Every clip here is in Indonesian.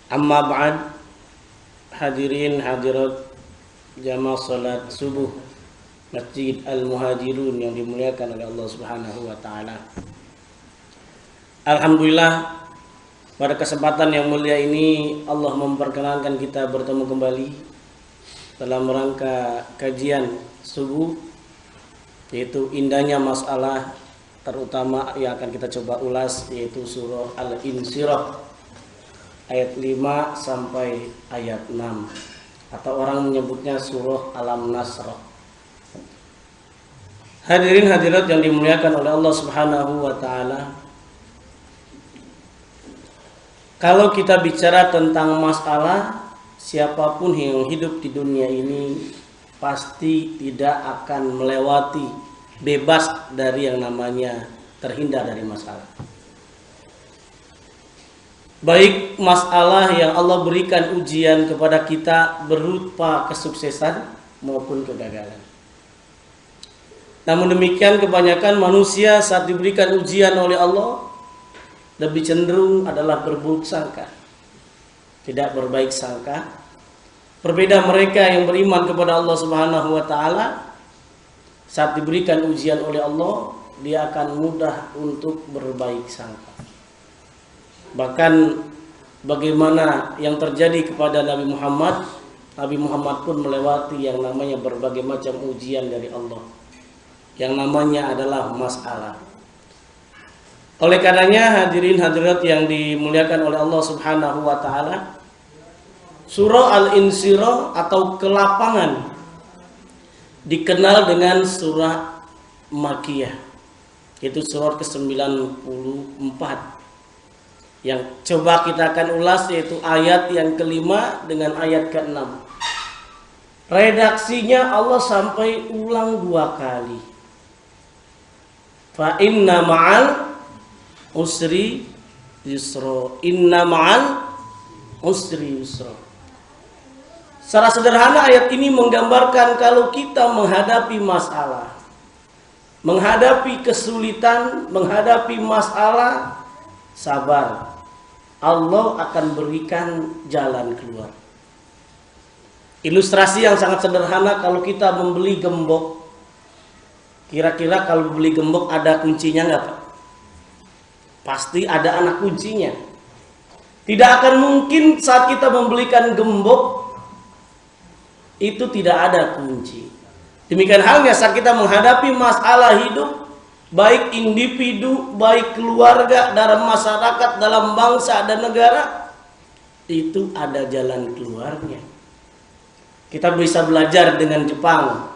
Amma ba'd, hadirin hadirat jamaah salat subuh Masjid Al-Muhajirun yang dimuliakan oleh Allah Subhanahu wa taala. Alhamdulillah, pada kesempatan yang mulia ini Allah memperkenankan kita bertemu kembali dalam rangka kajian subuh, yaitu indahnya masalah terutama yang akan kita coba ulas, yaitu surah Al-Insyirah ayat 5 sampai ayat 6, atau orang menyebutnya surah Alam-Nasr. Hadirin hadirat yang dimuliakan oleh Allah Subhanahu wa taala, kalau kita bicara tentang masalah, siapapun yang hidup di dunia ini pasti tidak akan melewati bebas dari yang namanya terhindar dari masalah. Baik masalah yang Allah berikan ujian kepada kita berupa kesuksesan maupun kegagalan. Namun demikian, kebanyakan manusia saat diberikan ujian oleh Allah lebih cenderung adalah berburuk sangka, tidak berbaik sangka. Berbeda mereka yang beriman kepada Allah Subhanahu wa taala, saat diberikan ujian oleh Allah, dia akan mudah untuk berbaik sangka. Bahkan bagaimana yang terjadi kepada Nabi Muhammad pun melewati yang namanya berbagai macam ujian dari Allah, yang namanya adalah masalah. Oleh karenanya, hadirin hadirat yang dimuliakan oleh Allah Subhanahu wa taala, surah Al-Insyirah atau kelapangan dikenal dengan surah Makkiyah, yaitu surah ke-94. Yang coba kita akan ulas yaitu ayat yang kelima dengan ayat ke-6. Redaksinya Allah sampai ulang 2 kali. Fa inna ma'al usri yusra. Inna ma'al usri yusra. Secara sederhana ayat ini menggambarkan kalau kita menghadapi masalah, menghadapi kesulitan, menghadapi masalah, sabar. Allah akan berikan jalan keluar. Ilustrasi yang sangat sederhana, kalau kita membeli gembok, kira-kira kalau beli gembok ada kuncinya nggak Pak? Pasti ada anak kuncinya. Tidak akan mungkin saat kita membelikan gembok itu tidak ada kunci. Demikian halnya saat kita menghadapi masalah hidup, baik individu, baik keluarga, dalam masyarakat, dalam bangsa dan negara, itu ada jalan keluarnya. Kita bisa belajar dengan Jepang.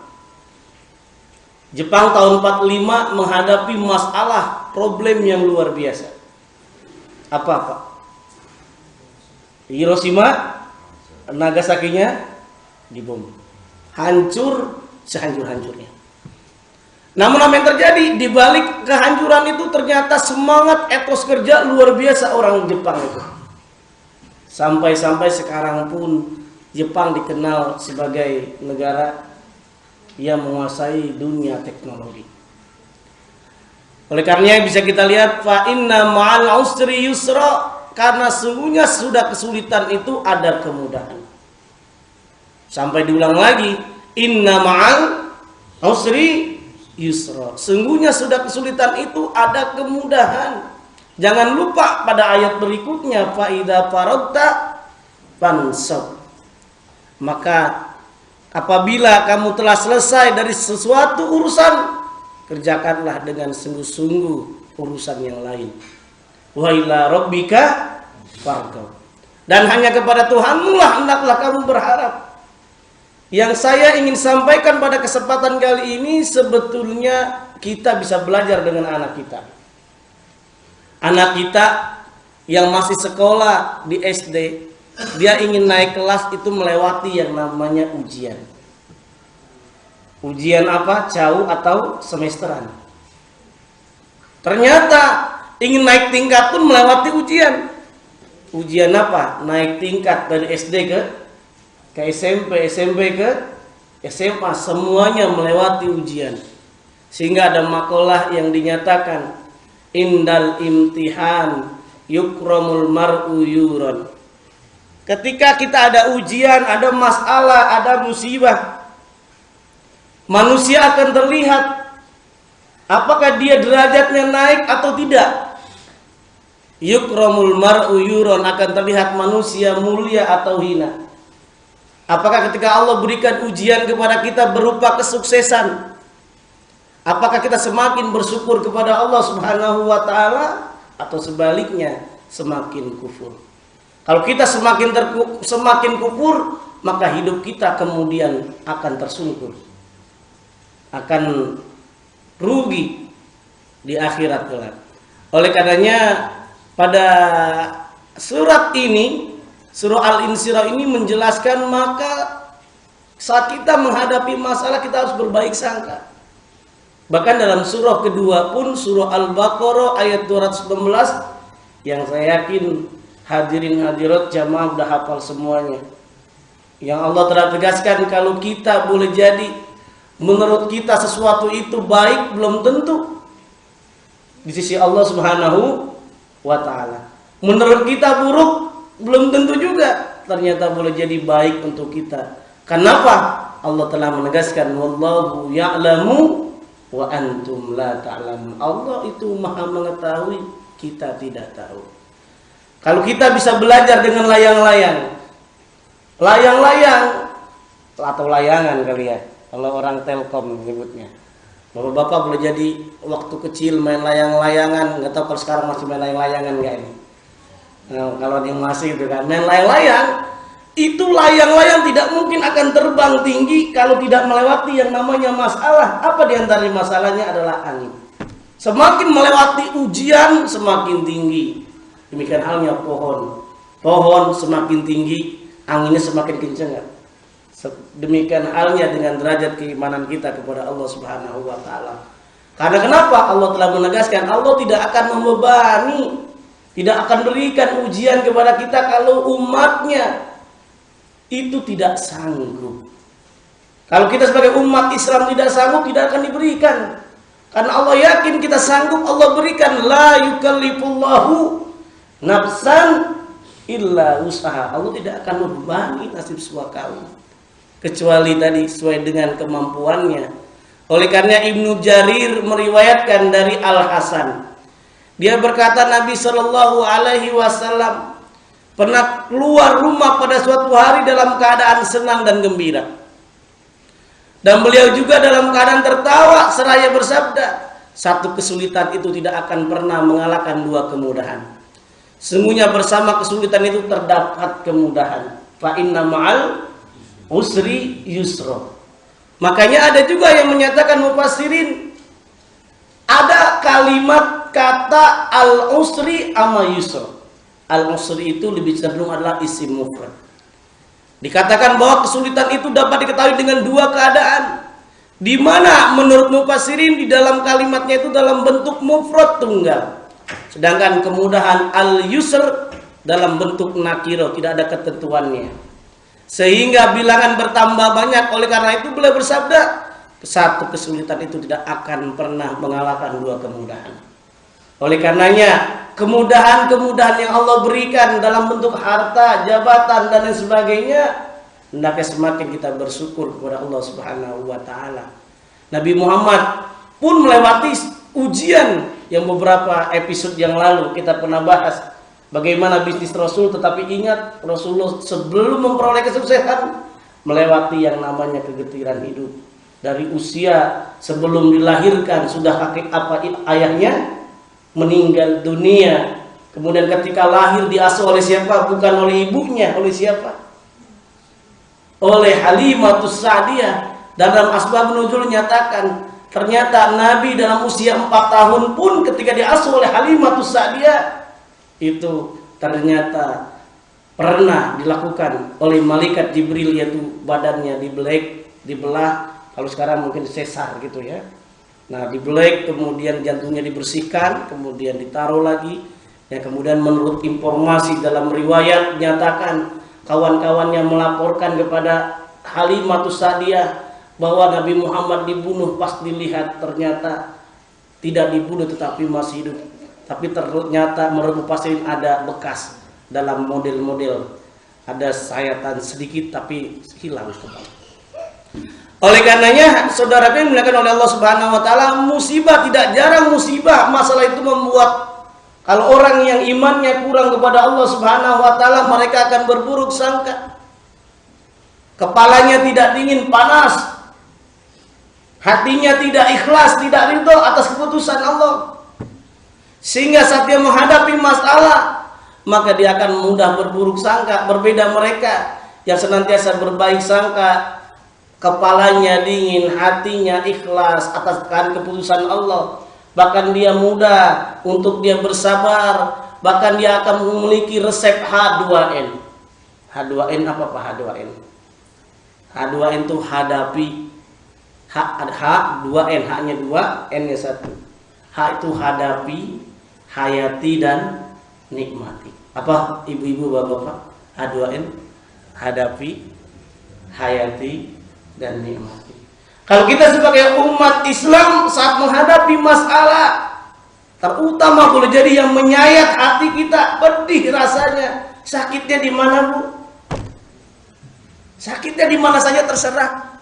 Jepang tahun 45 menghadapi masalah, problem yang luar biasa. Apa Pak? Hiroshima, Nagasaki-nya dibom. Hancur sehancur-hancurnya. Namun apa yang terjadi? Di balik kehancuran itu ternyata semangat etos kerja luar biasa orang Jepang itu. Sampai-sampai sekarang pun Jepang dikenal sebagai negara yang menguasai dunia teknologi. Oleh karenanya bisa kita lihat, fa inna ma'al usri yusra, karena sungguhnya sudah kesulitan itu ada kemudahan. Sampai diulang lagi, inna ma'al usri yusra, sungguhnya sudah kesulitan itu ada kemudahan. Jangan lupa pada ayat berikutnya, fa idza faradta fansab, maka apabila kamu telah selesai dari sesuatu urusan, kerjakanlah dengan sungguh-sungguh urusan yang lain. Wa ila rabbika farghab, dan hanya kepada Tuhanmu lah hendaklah kamu berharap. Yang saya ingin sampaikan pada kesempatan kali ini, sebetulnya kita bisa belajar dengan anak kita. Anak kita yang masih sekolah di SD, dia ingin naik kelas itu melewati yang namanya ujian. Ujian apa? CAU atau semesteran. Ternyata ingin naik tingkat pun melewati ujian. Ujian apa? Naik tingkat dari SD ke SMP, SMP ke SMA, semuanya melewati ujian. Sehingga ada makalah yang dinyatakan, indal imtihan yukramul mar'u yuran. ketika kita ada ujian, ada masalah, ada musibah, manusia akan terlihat apakah dia derajatnya naik atau tidak. Yukramul mar'u yuron, akan terlihat manusia mulia atau hina. Apakah ketika Allah berikan ujian kepada kita berupa kesuksesan, apakah kita semakin bersyukur kepada Allah Subhanahu wa taala atau sebaliknya semakin kufur? Kalau kita semakin kufur, maka hidup kita kemudian akan tersungkur, akan rugi di akhirat kelak. Oleh karenanya pada surat ini, surah Al-Insyirah ini menjelaskan maka saat kita menghadapi masalah kita harus berbaik sangka. Bahkan dalam surah kedua pun, surah Al-Baqarah ayat 219, yang saya yakin hadirin hadirat jamaah udah hafal semuanya. Yang Allah telah tegaskan kalau kita boleh jadi menurut kita sesuatu itu baik, belum tentu di sisi Allah Subhanahu wa taala. Menurut kita buruk, belum tentu juga ternyata boleh jadi baik untuk kita. Kenapa? Allah telah menegaskan wallahu ya'lamu wa antum la ta'lamun. Allah itu maha mengetahui, kita tidak tahu. Kalau kita bisa belajar dengan layang-layang atau layangan kali ya, kalau orang Telkom menyebutnya. Bapak-bapak boleh jadi waktu kecil main layang-layangan, nggak tahu kalau sekarang masih main layang-layangan nggak ini. Nah, kalau yang masih itu kan main layang-layang, itu layang-layang tidak mungkin akan terbang tinggi kalau tidak melewati yang namanya masalah. Apa diantara masalahnya adalah angin. Semakin melewati ujian semakin tinggi. Demikian halnya pohon semakin tinggi, anginnya semakin kencang. Demikian halnya dengan derajat keimanan kita kepada Allah Subhanahu wa taala. Karena kenapa? Allah telah menegaskan Allah tidak akan membebani, tidak akan berikan ujian kepada kita kalau umatnya itu tidak sanggup. Kalau kita sebagai umat Islam tidak sanggup, tidak akan diberikan. Karena Allah yakin kita sanggup, Allah berikan. La yukallifullahu nafsan illa usaha. Allah tidak akan membebani nasib sebuah kaum kecuali tadi sesuai dengan kemampuannya. Oleh karena Ibnu Jarir meriwayatkan dari Al Hasan, dia berkata Nabi Shallallahu Alaihi Wasallam pernah keluar rumah pada suatu hari dalam keadaan senang dan gembira, dan beliau juga dalam keadaan tertawa seraya bersabda, satu kesulitan itu tidak akan pernah mengalahkan dua kemudahan. Sungguhnya bersama kesulitan itu terdapat kemudahan. Fa inna ma'al usri yusra. Makanya ada juga yang menyatakan mufassirin, ada kalimat kata al-usri ama yusra. Al-usri itu lebih cenderung adalah isim mufrad. Dikatakan bahwa kesulitan itu dapat diketahui dengan dua keadaan, di mana menurut mufassirin di dalam kalimatnya itu dalam bentuk mufrad tunggal. Sedangkan kemudahan al-yusr dalam bentuk nakiro, tidak ada ketentuannya. Sehingga bilangan bertambah banyak. Oleh karena itu beliau bersabda, satu kesulitan itu tidak akan pernah mengalahkan dua kemudahan. Oleh karenanya, kemudahan-kemudahan yang Allah berikan dalam bentuk harta, jabatan dan lain sebagainya, hendaknya semakin kita bersyukur kepada Allah Subhanahu wa taala. Nabi Muhammad pun melewati ujian yang beberapa episode yang lalu kita pernah bahas bagaimana bisnis Rasul, tetapi ingat Rasulullah sebelum memperoleh kesuksesan melewati yang namanya kegetiran hidup. Dari usia sebelum dilahirkan sudah kakek ayahnya meninggal dunia, kemudian ketika lahir diasuh oleh siapa? Bukan oleh ibunya, oleh siapa? Oleh Halimatus Sa'diyah. Dalam asbab nuzul nyatakan ternyata Nabi dalam usia 4 tahun pun ketika diasuh oleh Halimatus Sa'diyah itu ternyata pernah dilakukan oleh malaikat Jibril, yaitu badannya dibelah, kalau sekarang mungkin sesar gitu ya. Nah, dibelek, kemudian jantungnya dibersihkan, kemudian ditaruh lagi. Ya, kemudian menurut informasi dalam riwayat dinyatakan kawan-kawannya melaporkan kepada Halimatus Sa'diyah bahwa Nabi Muhammad dibunuh. Pas dilihat ternyata tidak dibunuh tetapi masih hidup. Tapi ternyata menurut mufassirin ada bekas dalam model-model, ada sayatan sedikit tapi hilang kembali. Oleh karenanya, saudara yang dimuliakan oleh Allah Subhanahu wa taala, musibah tidak jarang musibah masalah itu membuat kalau orang yang imannya kurang kepada Allah Subhanahu wa taala, mereka akan berburuk sangka. Kepalanya tidak dingin, panas. Hatinya tidak ikhlas, tidak ridho atas keputusan Allah. Sehingga saat dia menghadapi masalah, maka dia akan mudah berburuk sangka. Berbeda mereka yang senantiasa berbaik sangka, kepalanya dingin, hatinya ikhlas atas keputusan Allah. Bahkan dia mudah untuk dia bersabar. Bahkan dia akan memiliki resep H2N. H2N apa Pak H2N? H2N itu hadapi. H2N, H-nya 2, N-nya 1. H itu hadapi, hayati dan nikmati. Apa ibu-ibu bapak-bapak? H2N, hadapi, hayati dan nikmati. Kalau kita sebagai umat Islam saat menghadapi masalah, terutama boleh jadi yang menyayat hati kita, pedih rasanya. Sakitnya di mana, Bu? Sakitnya di mana saja terserah.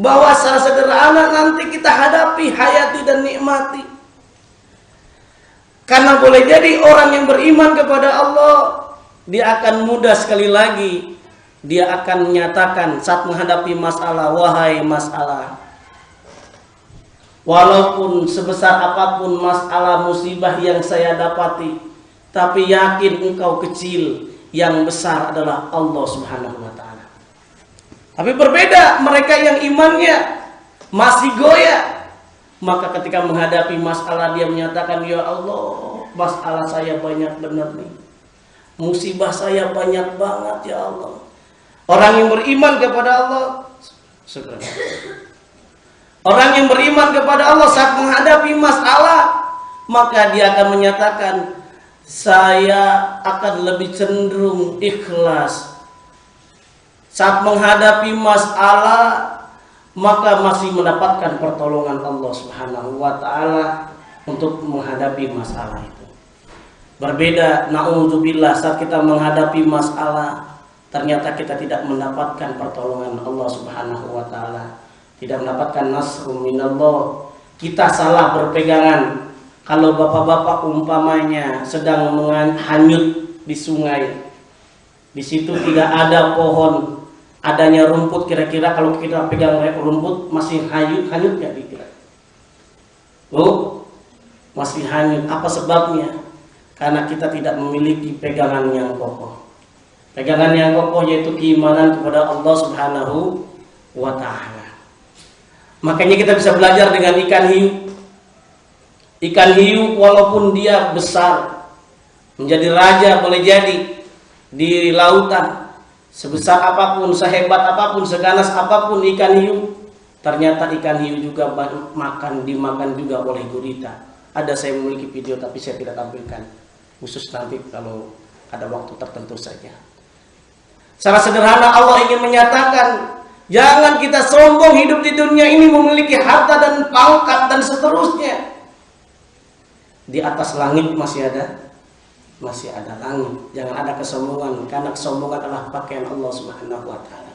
Bahwa secara sederhana nanti kita hadapi, hayati dan nikmati. Karena boleh jadi orang yang beriman kepada Allah, dia akan mudah sekali lagi. Dia akan menyatakan saat menghadapi masalah, wahai masalah, walaupun sebesar apapun masalah musibah yang saya dapati, tapi yakin engkau kecil, yang besar adalah Allah Subhanahu wa taala. Tapi berbeda mereka yang imannya masih goyah, maka ketika menghadapi masalah dia menyatakan, ya Allah, masalah saya banyak benar nih, musibah saya banyak banget ya Allah. Orang yang beriman kepada Allah, orang yang beriman kepada Allah saat menghadapi masalah, maka dia akan menyatakan, saya akan lebih cenderung ikhlas. Saat menghadapi masalah, maka masih mendapatkan pertolongan Allah Subhanahu wa taala untuk menghadapi masalah itu. Berbeda, na'udzubillah, saat kita menghadapi masalah, ternyata kita tidak mendapatkan pertolongan Allah Subhanahu wa taala, tidak mendapatkan nasrun minallah. Kita salah berpegangan. Kalau bapak-bapak umpamanya sedang hanyut di sungai, di situ tidak ada pohon, adanya rumput, kira-kira kalau kita pegang rumput masih hanyut nggak dikira? Oh, masih hanyut. Apa sebabnya? Karena kita tidak memiliki pegangan yang kokoh. Pegangan yang kokoh yaitu keimanan kepada Allah Subhanahu wa taala. Makanya kita bisa belajar dengan ikan hiu. Ikan hiu walaupun dia besar, menjadi raja boleh jadi di lautan, sebesar apapun, sehebat apapun, seganas apapun ikan hiu, ternyata ikan hiu juga dimakan juga oleh gurita. Ada saya memiliki video tapi saya tidak tampilkan, khusus nanti kalau ada waktu tertentu saja. Secara sederhana Allah ingin menyatakan, jangan kita sombong hidup di dunia ini memiliki harta dan pangkat dan seterusnya. Di atas langit masih ada langit. Jangan ada kesombongan, karena kesombongan adalah pakaian Allah Subhanahu wa taala.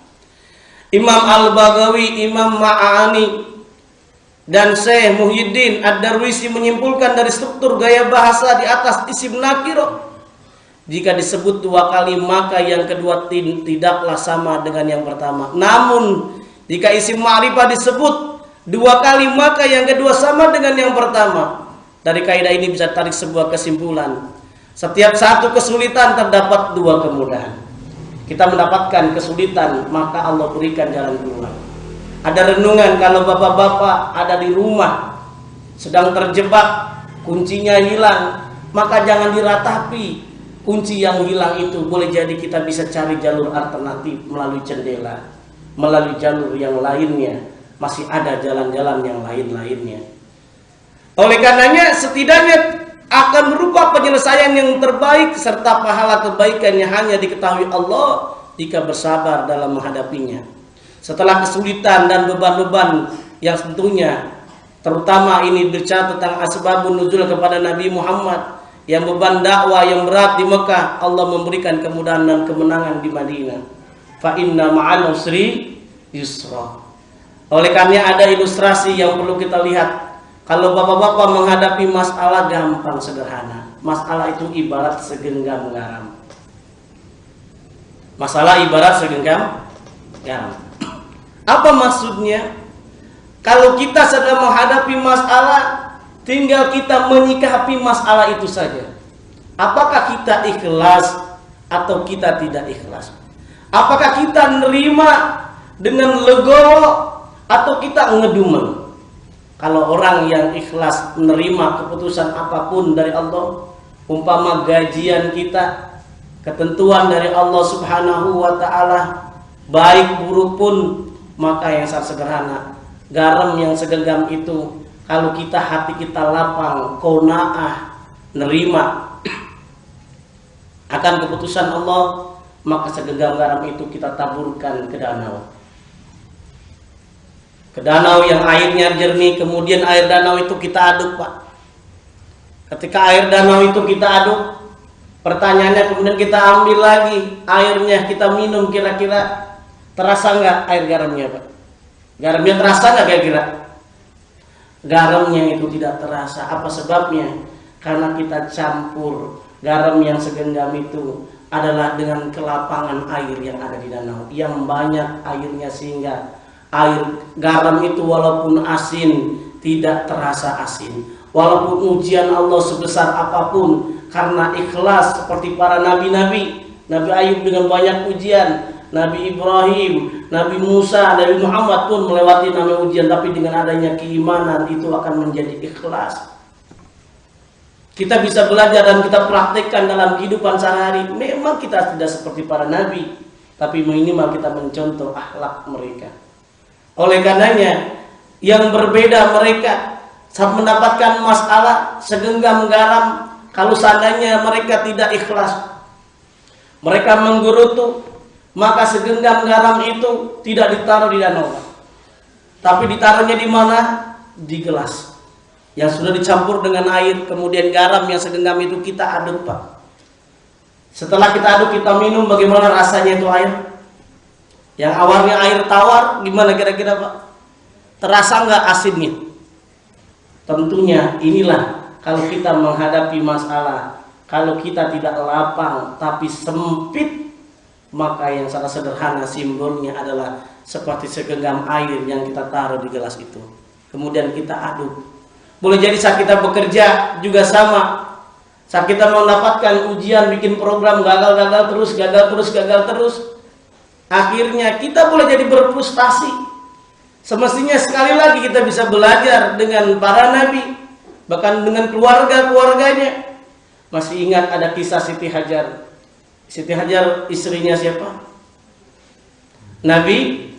Imam Al-Baghawi, Imam Ma'ani dan Syekh Muhyiddin Ad-Darwisi menyimpulkan dari struktur gaya bahasa di atas isim nakiro, jika disebut dua kali maka yang kedua tidaklah sama dengan yang pertama. Namun jika isim ma'rifah disebut dua kali maka yang kedua sama dengan yang pertama. Dari kaidah ini bisa tarik sebuah kesimpulan. Setiap satu kesulitan terdapat dua kemudahan. Kita mendapatkan kesulitan, maka Allah berikan jalan keluar. Ada renungan kalau bapak-bapak ada di rumah sedang terjebak, kuncinya hilang, maka jangan diratapi. Kunci yang hilang itu boleh jadi kita bisa cari jalur alternatif melalui jendela, melalui jalur yang lainnya. Masih ada jalan-jalan yang lain-lainnya. Oleh karenanya setidaknya akan berupa penyelesaian yang terbaik serta pahala kebaikannya hanya diketahui Allah jika bersabar dalam menghadapinya. Setelah kesulitan dan beban-beban yang tentunya terutama ini berbicara tentang asbabun nuzul kepada Nabi Muhammad yang beban dakwah yang berat di Mekah, Allah memberikan kemudahan dan kemenangan di Madinah. Fa inna ma'al usri yusra. Oleh karena ada ilustrasi yang perlu kita lihat. Kalau bapak-bapak menghadapi masalah gampang, sederhana. Masalah itu ibarat segenggam garam. Masalah ibarat segenggam garam. Apa maksudnya? Kalau kita sedang menghadapi masalah, tinggal kita menyikapi masalah itu saja. Apakah kita ikhlas atau kita tidak ikhlas? Apakah kita nerima dengan legowo atau kita ngedumel? Kalau orang yang ikhlas menerima keputusan apapun dari Allah, umpama gajian kita, ketentuan dari Allah Subhanahu wa ta'ala, baik buruk pun, maka yang sangat sederhana, garam yang segenggam itu, kalau kita hati kita lapang, qanaah, nerima akan keputusan Allah, maka segenggam garam itu kita taburkan ke danau. Ke danau yang airnya jernih, kemudian air danau itu kita aduk, Pak. Ketika air danau itu kita aduk, pertanyaannya kemudian kita ambil lagi airnya, kita minum, kira-kira terasa nggak air garamnya, Pak? Garamnya terasa nggak kira-kira? Garamnya itu tidak terasa. Apa sebabnya? Karena kita campur garam yang segenggam itu adalah dengan kelapangan air yang ada di danau, yang banyak airnya, sehingga air garam itu walaupun asin tidak terasa asin. Walaupun ujian Allah sebesar apapun, karena ikhlas seperti para nabi-nabi, Nabi Ayub dengan banyak ujian, Nabi Ibrahim, Nabi Musa, Nabi Muhammad pun melewati namanya ujian, tapi dengan adanya keimanan itu akan menjadi ikhlas. Kita bisa belajar dan kita praktekkan dalam kehidupan sehari-hari. Memang kita tidak seperti para nabi, tapi minimal kita mencontoh akhlak mereka. Oleh karenanya, yang berbeda mereka saat mendapatkan masalah segenggam garam, kalau seandainya mereka tidak ikhlas, mereka menggerutu, maka segenggam garam itu tidak ditaruh di danau, tapi ditaruhnya di mana? Di gelas yang sudah dicampur dengan air, kemudian garam yang segenggam itu kita aduk, Pak. Setelah kita aduk, kita minum, bagaimana rasanya itu air? Yang awalnya air tawar, gimana kira-kira, Pak? Terasa nggak asinnya? Tentunya inilah kalau kita menghadapi masalah, kalau kita tidak lapang tapi sempit, maka yang sangat sederhana simbolnya adalah seperti segenggam air yang kita taruh di gelas itu. Kemudian kita aduk. Boleh jadi saat kita bekerja juga sama. Saat kita mendapatkan ujian, bikin program, gagal terus. Akhirnya kita boleh jadi berfrustasi. Semestinya sekali lagi kita bisa belajar dengan para nabi, bahkan dengan keluarganya. Masih ingat ada kisah Siti Hajar. Siti Hajar istrinya siapa? Nabi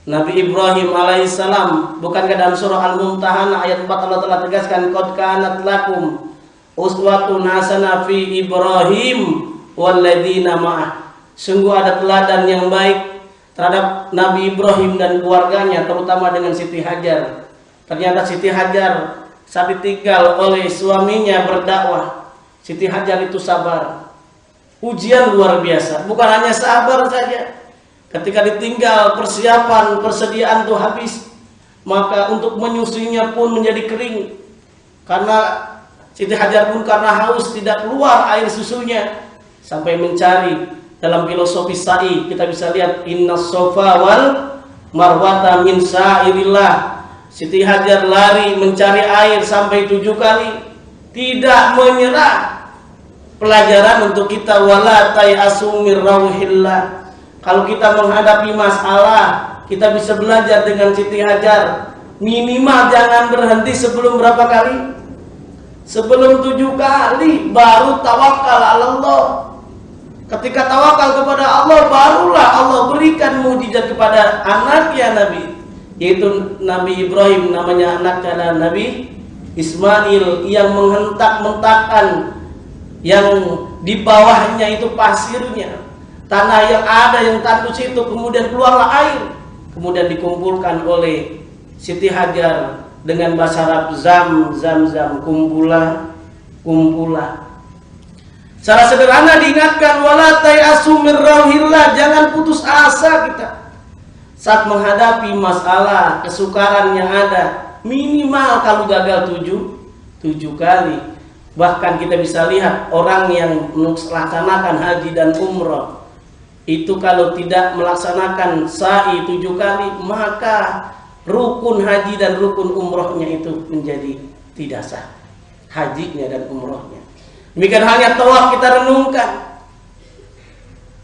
Ibrahim alaihissalam. Bukankah dalam surah Al-Mumtahanah ayat 4 Allah telah tegaskan, qad kanat lakum uswatun hasanah fi Ibrahim walladzina ma'ah. Sungguh ada teladan yang baik terhadap Nabi Ibrahim dan keluarganya, terutama dengan Siti Hajar. Ternyata Siti Hajar saat ditinggal oleh suaminya berdakwah, Siti Hajar itu sabar. Ujian luar biasa, bukan hanya sabar saja. Ketika ditinggal, persediaan itu habis, maka untuk menyusuinya pun menjadi kering. Karena Siti Hajar pun karena haus tidak keluar air susunya, sampai mencari. Dalam filosofi sa'i kita bisa lihat, innas sofa wal marwata min sa'irillah. Siti Hajar lari mencari air sampai 7 kali, tidak menyerah. Pelajaran untuk kita, wala tayasu mir rauhillah. Kalau kita menghadapi masalah, kita bisa belajar dengan Siti Hajar. Minimal jangan berhenti sebelum berapa kali? Sebelum 7 kali baru tawakal ala Allah. Ketika tawakal kepada Allah, barulah Allah berikan mukjizat kepada anaknya Nabi, yaitu Nabi Ibrahim, namanya anaknya adalah Nabi Ismail, yang menghentak-hentakkan yang di bawahnya itu pasirnya, tanah yang ada yang tandus itu, kemudian keluarlah air, kemudian dikumpulkan oleh Siti Hajar dengan bahasa Arab, zam, kumpulah. Secara sederhana diingatkan, wala tayasu min rauhillah, jangan putus asa kita saat menghadapi masalah, kesukaran yang ada. Minimal kalau gagal 7 kali. Bahkan kita bisa lihat orang yang melaksanakan haji dan umrah itu kalau tidak melaksanakan sa'i 7 kali, maka rukun haji dan rukun umrohnya itu menjadi tidak sah, hajinya dan umrohnya. Demikian hanya tawaf kita renungkan.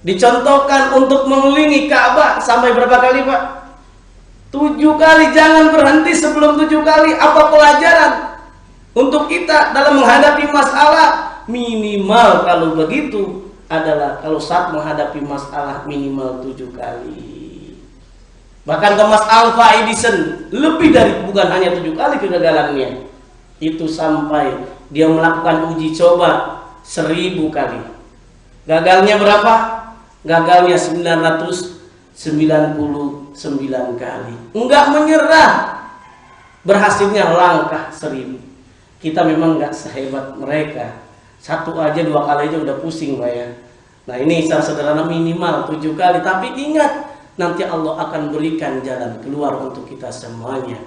Dicontohkan untuk mengelilingi Ka'bah sampai berapa kali, Pak? 7 kali. Jangan berhenti sebelum 7 kali. Apa pelajaran untuk kita dalam menghadapi masalah? Minimal kalau begitu adalah kalau saat menghadapi masalah minimal 7 kali. Bahkan Thomas Alva Edison lebih dari, bukan hanya 7 kali kegagalannya, itu sampai dia melakukan uji coba 1000 kali. Gagalnya berapa? Gagalnya 999 kali. Enggak menyerah. Berhasilnya langkah 1000. Kita memang enggak sehebat mereka. 1 aja 2 kali aja udah pusing, Pak ya. Nah, ini secara sederhana minimal 7 kali. Tapi ingat, nanti Allah akan berikan jalan keluar untuk kita semuanya.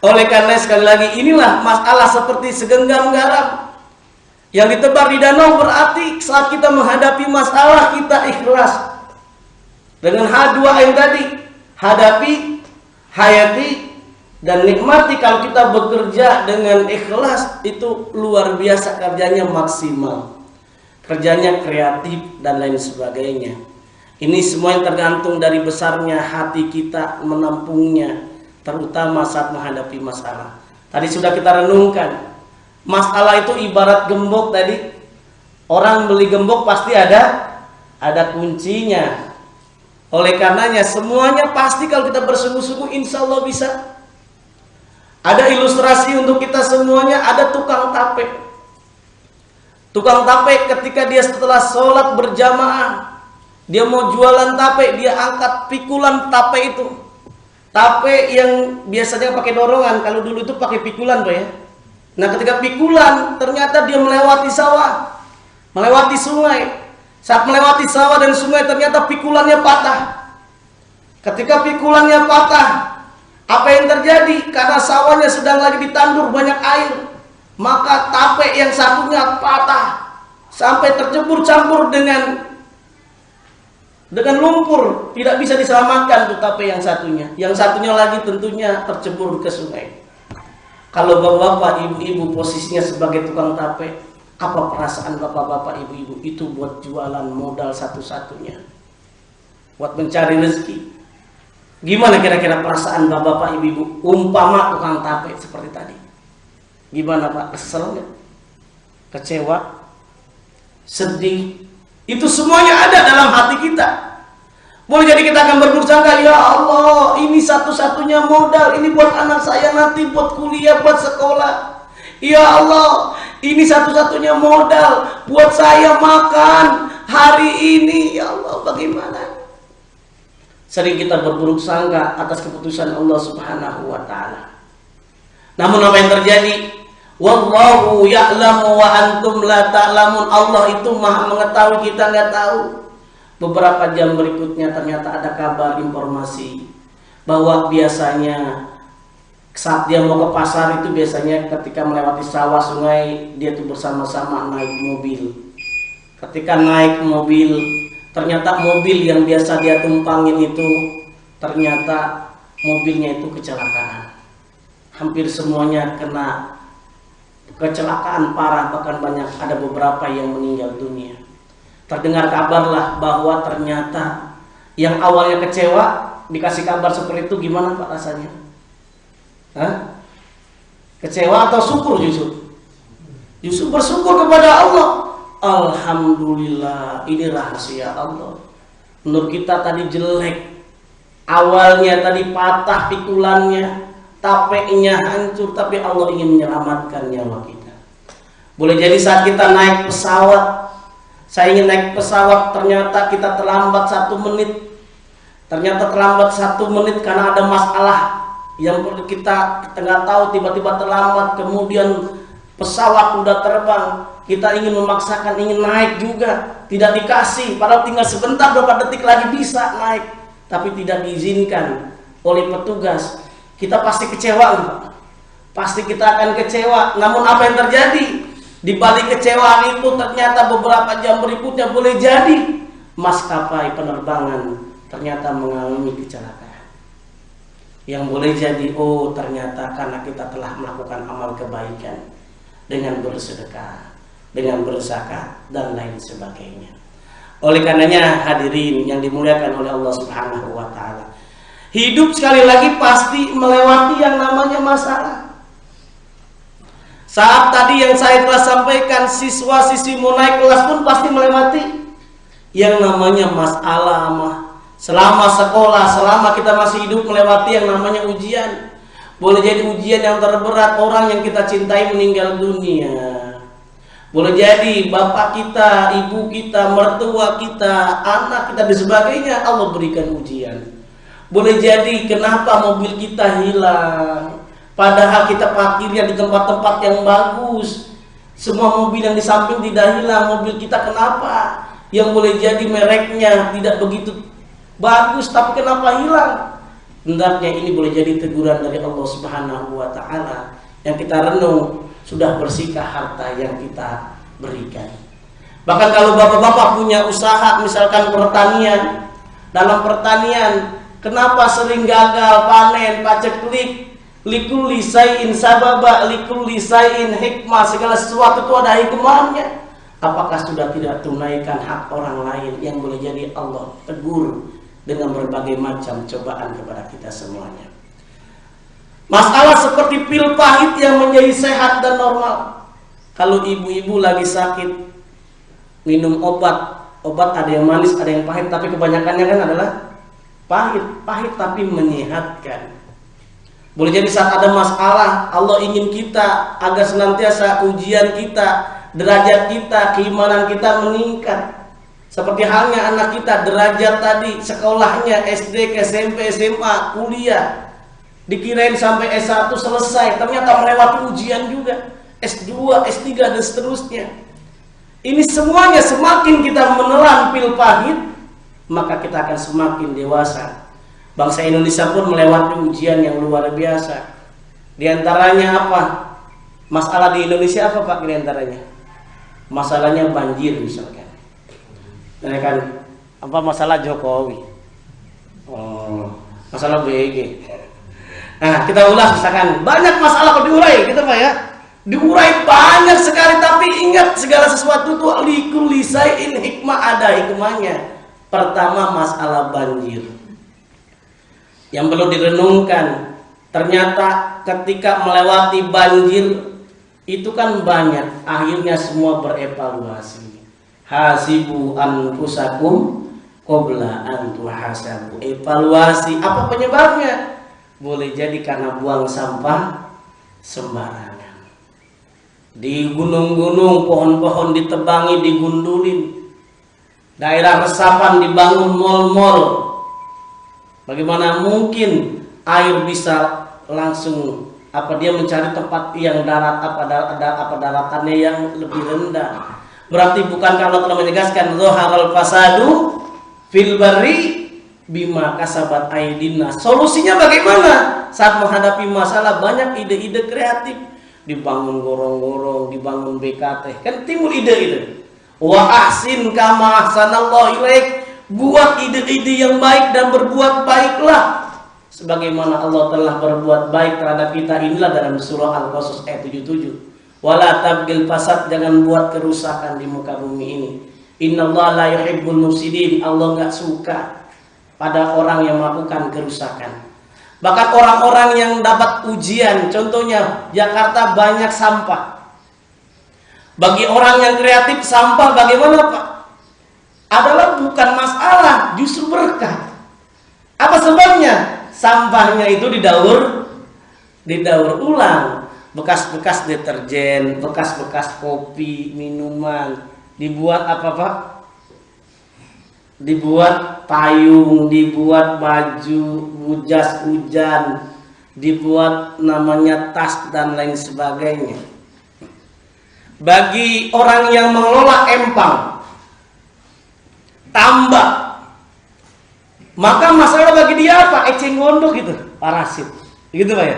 Oleh karena sekali lagi, inilah masalah seperti segenggam garam yang ditebar di danau. Berarti saat kita menghadapi masalah, kita ikhlas. Dengan H2 yang tadi, hadapi, hayati, dan nikmati. Kalau kita bekerja dengan ikhlas, itu luar biasa, kerjanya maksimal, kerjanya kreatif, dan lain sebagainya. Ini semua yang tergantung dari besarnya hati kita menampungnya, terutama saat menghadapi masalah. Tadi sudah kita renungkan, masalah itu ibarat gembok tadi. Orang beli gembok pasti ada kuncinya. Oleh karenanya semuanya pasti kalau kita bersungguh-sungguh insya Allah bisa. Ada ilustrasi untuk kita semuanya. Ada tukang tape. Tukang tape ketika dia setelah sholat berjamaah, dia mau jualan tape, dia angkat pikulan tape itu. Tape yang biasanya pakai dorongan, kalau dulu itu pakai pikulan, Pak ya. Nah, ketika pikulan ternyata dia melewati sawah, melewati sungai. Saat melewati sawah dan sungai ternyata pikulannya patah. Ketika pikulannya patah, apa yang terjadi? Karena sawahnya sedang lagi ditandur banyak air, maka tape yang satunya patah sampai tercebur campur dengan lumpur. Tidak bisa diselamatkan tuh tape yang satunya. Yang satunya lagi tentunya tercebur ke sungai. Kalau bapak-bapak, ibu-ibu posisinya sebagai tukang tape, apa perasaan bapak-bapak, ibu-ibu itu buat jualan modal satu-satunya, buat mencari rezeki? Gimana kira-kira perasaan bapak-bapak, ibu-ibu umpama tukang tape seperti tadi? Gimana, Pak? Kesel nggak? Kecewa? Sedih? Itu semuanya ada dalam hati kita. Boleh jadi kita akan berprasangka, ya Allah, ini satu-satunya modal, ini buat anak saya nanti, buat kuliah, buat sekolah. Ya Allah, ini satu-satunya modal buat saya makan hari ini. Ya Allah, bagaimana? Sering kita berburuk sangka atas keputusan Allah Subhanahu wa ta'ala. Namun apa yang terjadi? Wallahu ya'lamu wa antum la ta'lamun. Allah itu maha mengetahui, kita nggak tahu. Beberapa jam berikutnya ternyata ada kabar, informasi bahwa biasanya saat dia mau ke pasar itu biasanya ketika melewati sawah, sungai, dia tuh bersama-sama naik mobil. Ketika naik mobil, ternyata mobil yang biasa dia tumpangin itu ternyata mobilnya itu kecelakaan. Hampir semuanya kena kecelakaan parah, bahkan ada beberapa yang meninggal dunia. Terdengar kabarlah bahwa ternyata yang awalnya kecewa dikasih kabar seperti itu, gimana Pak rasanya? Hah? Kecewa atau syukur justru? Justru bersyukur kepada Allah. Alhamdulillah, ini rahasia Allah. Menurut kita tadi jelek, awalnya tadi patah pikulannya, tapenya hancur, tapi Allah ingin menyelamatkan nyawa kita. Boleh jadi saat kita naik pesawat, saya ingin naik pesawat, ternyata kita terlambat 1 menit. Ternyata terlambat 1 menit karena ada masalah yang kita nggak tahu, tiba-tiba terlambat, kemudian Pesawat udah terbang, kita ingin memaksakan, ingin naik juga, tidak dikasih, padahal tinggal sebentar, beberapa detik lagi bisa naik, tapi tidak diizinkan oleh petugas. Kita pasti kecewa, Pak. Pasti kita akan kecewa. Namun apa yang terjadi? Di balik kecewaan itu ternyata beberapa jam berikutnya boleh jadi maskapai penerbangan ternyata mengalami kecelakaan. Yang boleh jadi, oh ternyata karena kita telah melakukan amal kebaikan dengan bersedekah, dengan berzakat dan lain sebagainya. Oleh karenanya hadirin yang dimuliakan oleh Allah Subhanahu wa taala, hidup sekali lagi pasti melewati yang namanya masalah. Saat tadi yang saya telah sampaikan, siswa-siswi mau naik kelas pun pasti melewati yang namanya masalah. Selama sekolah, selama kita masih hidup, melewati yang namanya ujian. Boleh jadi ujian yang terberat, orang yang kita cintai meninggal dunia. Boleh jadi bapak kita, ibu kita, mertua kita, anak kita dan sebagainya, Allah berikan ujian. Boleh jadi kenapa mobil kita hilang, padahal kita parkirnya di tempat-tempat yang bagus. Semua mobil yang di samping tidak hilang, mobil kita kenapa? Yang boleh jadi mereknya tidak begitu bagus, tapi kenapa hilang? Hendaknya ini boleh jadi teguran dari Allah Subhanahu wa taala yang kita renung, sudah bersihkah harta yang kita berikan. Bahkan kalau bapak-bapak punya usaha, misalkan pertanian, dalam pertanian kenapa sering gagal panen, paceklik, likulli syai'in sababa, likulli syai'in hikmah, segala sesuatu itu ada hikmahnya. Apakah sudah tidak tunaikan hak orang lain yang boleh jadi Allah tegur dengan berbagai macam cobaan kepada kita semuanya. Masalah seperti pil pahit yang menjadi sehat dan normal. Kalau ibu-ibu lagi sakit, minum obat ada yang manis, ada yang pahit, tapi kebanyakannya kan adalah pahit tapi menyehatkan. Boleh jadi saat ada masalah, Allah ingin kita agar senantiasa ujian kita, derajat kita, keimanan kita meningkat. Seperti halnya anak kita, derajat tadi sekolahnya SD ke SMP, SMA, kuliah, dikirain sampai S1 selesai, ternyata melewati ujian juga, S2, S3 dan seterusnya. Ini semuanya semakin kita menelan pil pahit, maka kita akan semakin dewasa. Bangsa Indonesia pun melewati ujian yang luar biasa. Di antaranya apa? Masalah di Indonesia apa Pak di antaranya? Masalahnya banjir misalkan. Nah, kan apa masalah Jokowi? Masalah BG. Nah, kita ulas misalkan banyak masalah kalau diurai gitu Pak ya. Diurai banyak sekali, tapi ingat segala sesuatu itu likulli syai'in hikmah, ada hikmahnya. Pertama masalah banjir. Yang perlu direnungkan, ternyata ketika melewati banjir itu kan banyak, akhirnya semua berevaluasi. Hasibu anfusakum qabla an tuhasabu. Evaluasi apa penyebabnya? Boleh jadi karena buang sampah sembarangan. Di gunung-gunung pohon-pohon ditebangi, digundulin. Daerah resapan dibangun mal-mal. Bagaimana mungkin air bisa langsung dia mencari tempat yang darat, daratannya yang lebih rendah. Berarti bukan kalau telah menegaskan zaharal fasadu fil barri bima kasabat aydinna. Solusinya bagaimana? Saat menghadapi masalah banyak ide-ide kreatif, dibangun gorong-gorong, dibangun BKT, kan timbul ide-ide. Wa ahsin kama ahsanallahu ilaik. Buat ide-ide yang baik dan berbuat baiklah sebagaimana Allah telah berbuat baik terhadap kita. Inilah dalam surah Al-Qasas ayat 77. Wala tabgil fasad, jangan buat kerusakan di muka bumi ini. Innallaha la yuhibbul mufsidin. Allah enggak suka pada orang yang melakukan kerusakan. Bahkan orang-orang yang dapat ujian, contohnya Jakarta banyak sampah. Bagi orang yang kreatif, sampah bagaimana Pak? Adalah bukan masalah, justru berkah. Apa sebabnya? Sampahnya itu didaur ulang. Bekas-bekas deterjen, bekas-bekas kopi, minuman, dibuat apa Pak? Dibuat payung, dibuat baju, jas hujan, dibuat namanya tas dan lain sebagainya. bagi orang yang mengelola empang, tambak, maka masalah bagi dia apa? Eceng gondok gitu, parasit, gitu Pak ya.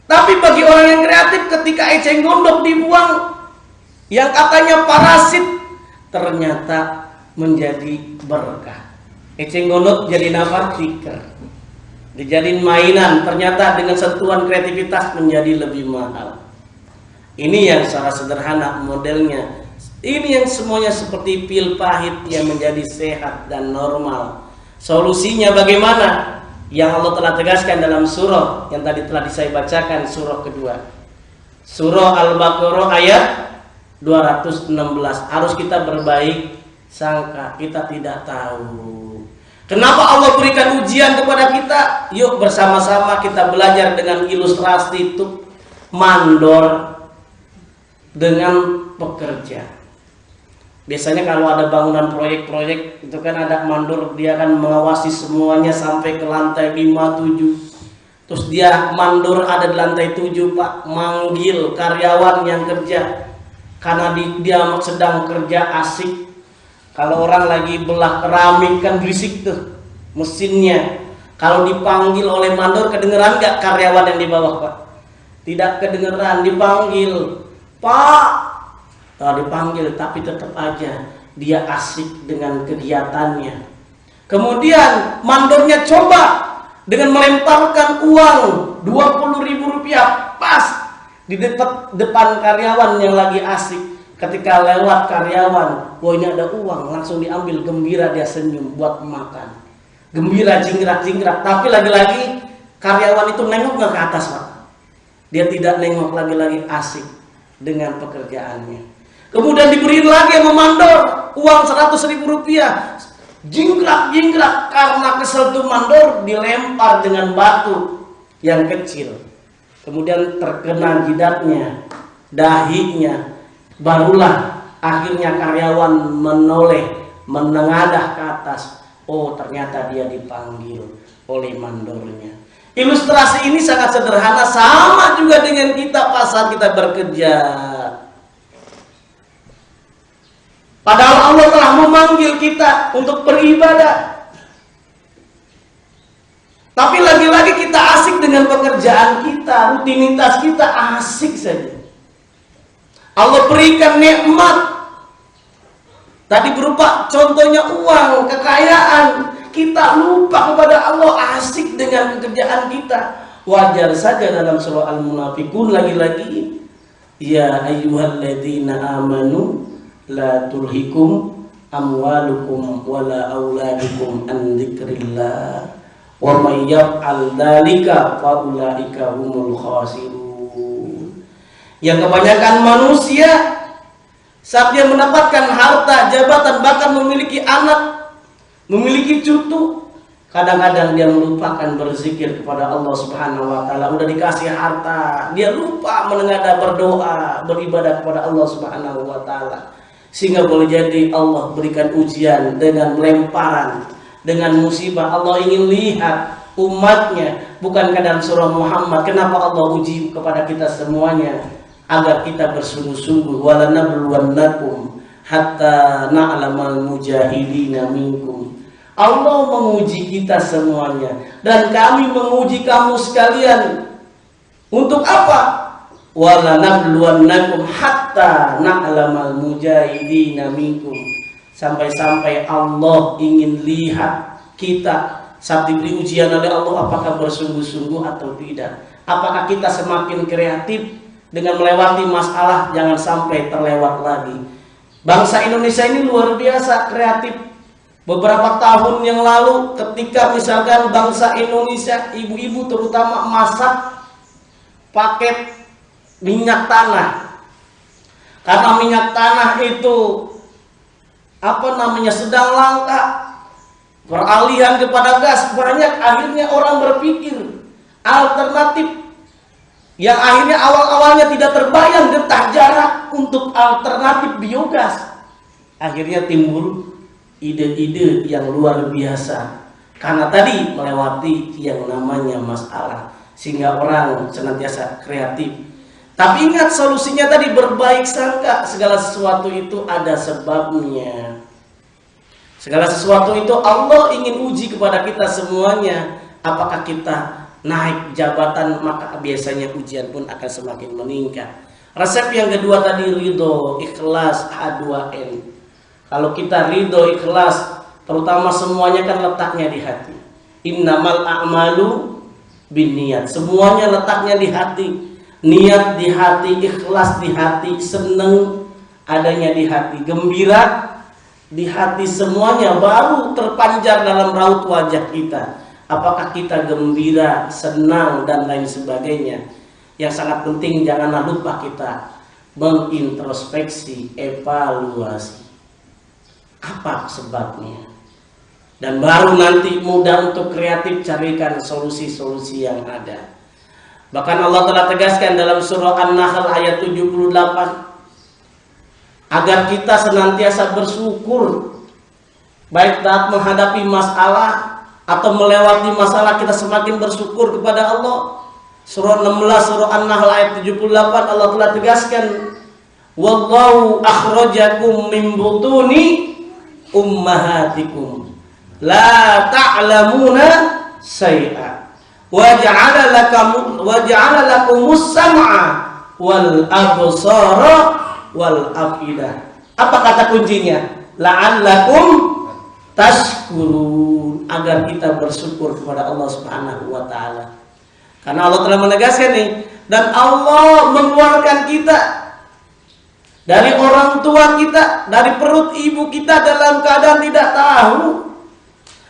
Tapi bagi orang yang kreatif, ketika eceng gondok dibuang, yang katanya parasit ternyata menjadi berkah. Eceng gondok jadi apa? Tikar, dijadiin mainan, ternyata dengan sentuhan kreativitas menjadi lebih mahal. Ini yang secara sederhana modelnya. Ini yang semuanya seperti pil pahit yang menjadi sehat dan normal. Solusinya bagaimana? Yang Allah telah tegaskan dalam surah yang tadi telah saya bacakan, surah kedua, surah Al-Baqarah ayat 216. Harus kita berbaik sangka, kita tidak tahu. Kenapa Allah berikan ujian kepada kita? Yuk bersama-sama kita belajar dengan ilustrasi itu mandor dengan pekerja. Biasanya kalau ada bangunan proyek-proyek itu kan ada mandor, dia akan mengawasi semuanya sampai ke lantai 5, 7. Terus dia mandor ada di lantai 7 Pak, manggil karyawan yang kerja karena dia sedang kerja asik. Kalau orang lagi belah keramik kan berisik tuh mesinnya. Kalau dipanggil oleh mandor, kedengeran nggak karyawan yang di bawah Pak? Tidak kedengeran. Dipanggil, Pak. Dipanggil, tapi tetap aja dia asik dengan kegiatannya. Kemudian mandornya coba dengan melemparkan uang 20.000 rupiah pas di depan karyawan yang lagi asik. Ketika lewat karyawan, wah ini ada uang, langsung diambil, gembira dia senyum buat makan. Gembira, jingkrak-jingkrak, tapi lagi-lagi karyawan itu nengok nggak ke atas Pak? Dia tidak nengok, lagi-lagi asik dengan pekerjaannya. Kemudian diberi lagi yang memandor uang 100.000 rupiah, jingkrak-jingkrak, karena kesel tuh mandor dilempar dengan batu yang kecil. Kemudian terkena jidatnya, dahinya, barulah akhirnya karyawan menoleh, menengadah ke atas. Oh ternyata dia dipanggil oleh mandornya. Ilustrasi ini sangat sederhana, sama juga dengan kita pas saat kita bekerja. Padahal Allah telah memanggil kita untuk beribadah. Tapi lagi-lagi kita asik dengan pekerjaan kita, rutinitas kita asik saja. Allah berikan nikmat. Tadi berupa contohnya uang, kekayaan. Kita lupa kepada Allah, asik dengan pekerjaan kita. Wajar saja dalam surah Al-Munafiqun lagi-lagi, ya ayyuhalladzina amanu la tulhikum amwalukum wala auladukum an dzikrillah wa may yaf'al dzalika fa ulaika humul khasirun. Yang kebanyakan manusia saat dia mendapatkan harta, jabatan, bahkan memiliki anak, memiliki cucu, kadang-kadang dia melupakan berzikir kepada Allah Subhanahu wa taala. Udah dikasih harta, dia lupa menengadah berdoa, beribadah kepada Allah Subhanahu wa taala. Sehingga boleh jadi Allah berikan ujian dengan lemparan, dengan musibah. Allah ingin lihat umatnya. Bukankah dalam surah Muhammad, kenapa Allah uji kepada kita semuanya? Agar kita bersungguh-sungguh. Walanabluwannakum hatta na'lamal mujahidina minkum. Allah menguji kita semuanya, dan kami menguji kamu sekalian. Untuk apa? Walanabluwannakum hatta na'lamal mujahidina minkum. Sampai-sampai Allah ingin lihat kita saat diberi ujian oleh Allah, apakah bersungguh-sungguh atau tidak. Apakah kita semakin kreatif dengan melewati masalah, jangan sampai terlewat lagi. Bangsa Indonesia ini luar biasa kreatif. Beberapa tahun yang lalu ketika misalkan bangsa Indonesia, ibu-ibu terutama masak pakai minyak tanah, karena minyak tanah itu sedang langka, peralihan kepada gas banyak. Akhirnya orang berpikir alternatif yang akhirnya awal-awalnya tidak terbayang, detak jarak untuk alternatif biogas. Akhirnya timbul ide-ide yang luar biasa karena tadi melewati yang namanya masalah, sehingga orang senantiasa kreatif. Tapi ingat solusinya tadi, berbaik sangka. Segala sesuatu itu ada sebabnya. Segala sesuatu itu Allah ingin uji kepada kita semuanya. Apakah kita naik jabatan, maka biasanya ujian pun akan semakin meningkat. Resep yang kedua tadi, ridho, ikhlas, H2N. Kalau kita ridho, ikhlas, terutama semuanya kan letaknya di hati. Innamal a'malu binniyat. Semuanya letaknya di hati. Niat di hati, ikhlas di hati, seneng adanya di hati, gembira di hati, semuanya baru terpancar dalam raut wajah kita. Apakah kita gembira, senang, dan lain sebagainya. Yang sangat penting, janganlah lupa kita mengintrospeksi, evaluasi. Apa sebabnya? Dan baru nanti mudah untuk kreatif carikan solusi-solusi yang ada. Bahkan Allah telah tegaskan dalam surah An-Nahl ayat 78, agar kita senantiasa bersyukur, baik saat menghadapi masalah atau melewati masalah, kita semakin bersyukur kepada Allah. Surah 16, surah An-Nahl ayat 78, Allah telah tegaskan, wallahu akhrajakum min butuni ummahatikum la ta'lamuna syai'a wa ja'ala lakumus sam'a wal absara wal afidah. Apa kata kuncinya? La'allakum tashkurun, agar kita bersyukur kepada Allah Subhanahu wa taala. Karena Allah telah menegaskan nih, dan Allah mengeluarkan kita dari orang tua kita, dari perut ibu kita dalam keadaan tidak tahu,